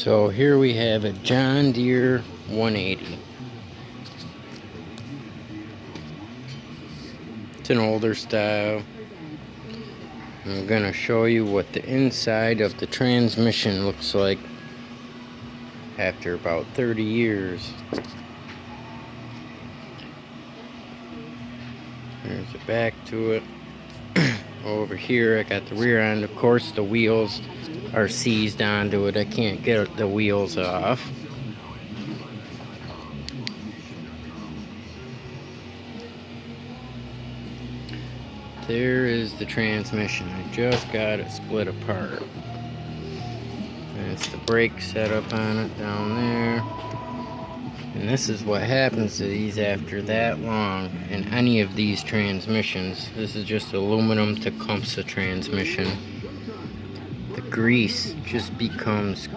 So here we have a John Deere 180. It's an older style. I'm going to show you what the inside of the transmission looks like after about 30 years. There's the back to it. Over here I got the rear end. Of course the wheels are seized onto it. I can't get the wheels off. There is the transmission. I just got it split apart. That's the brake setup on it down there. And this is what happens to these after that long in any of these transmissions. This is just aluminum Tecumseh transmission. The grease just becomes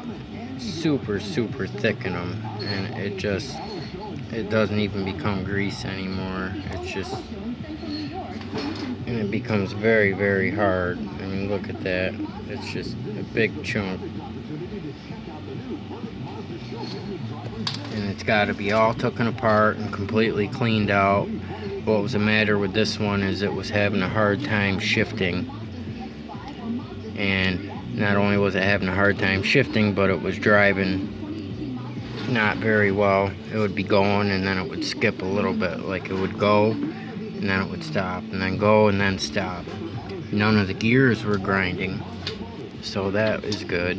super thick in them, and it doesn't even become grease anymore. It's just, and it becomes very hard. I mean, look at that. It's just a big chunk. And it's got to be all taken apart and completely cleaned out. What was the matter with this one is it was having a hard time shifting. And not only was it having a hard time shifting, but it was driving not very well. It would be going and then it would skip a little bit. Like it would go and then it would stop and then go and then stop. None of the gears were grinding, so that is good.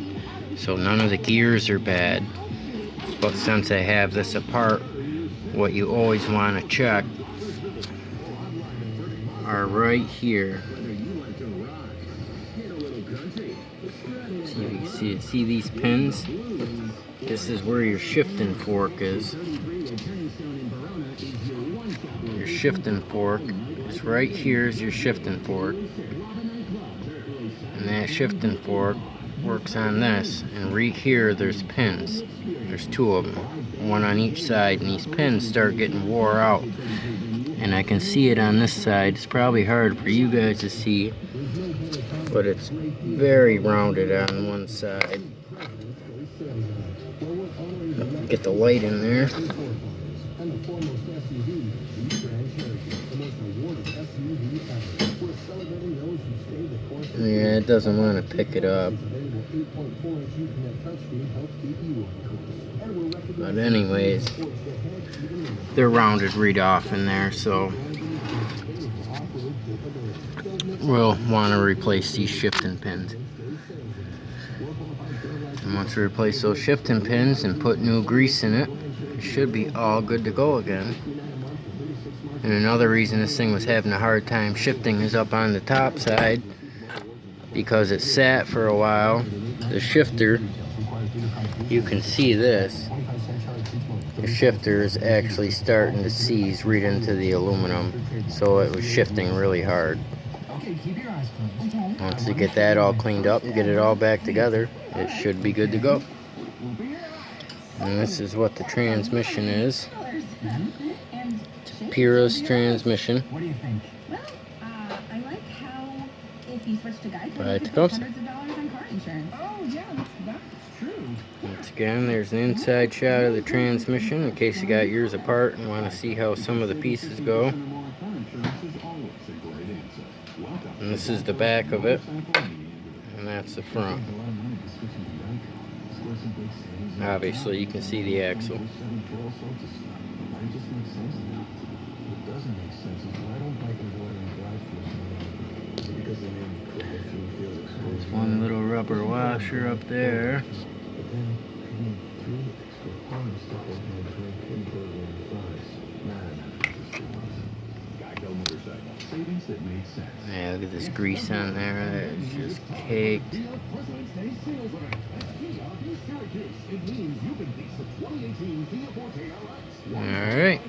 So none of the gears are bad. But since I have this apart, what you always want to check are right here. See these pins? This is where your shifting fork is. Your shifting fork is right here is your shifting fork. And that shifting fork works on this. And right here there's pins. There's two of them, one on each side, and these pins start getting wore out. And I can see it on this side. It's probably hard for you guys to see, but it's very rounded on one side. Get the light in there. Yeah, it doesn't want to pick it up. But anyways, they're rounded right off in there, so we'll want to replace these shifting pins. And once we replace those shifting pins and put new grease in it, it should be all good to go again. And another reason this thing was having a hard time shifting is up on the top side, because it sat for a while. The shifter, you can see this, the shifter is actually starting to seize right into the aluminum, so it was shifting really hard. Once you get that all cleaned up and get it all back together, it should be good to go. And this is what the transmission is. It's a Peerless transmission. What do you think? Well, I like how if you switch to Geico, By you could Tecumseh. save hundreds of dollars on car insurance. Oh yeah, that's true. Once again, there's an inside shot of the transmission in case you got yours apart and want to see how some of the pieces go. And this is the back of it, and that's the front. Obviously, you can see the axle. There's one little rubber washer up there. Yeah, look at this grease on there. It's just caked. Alright.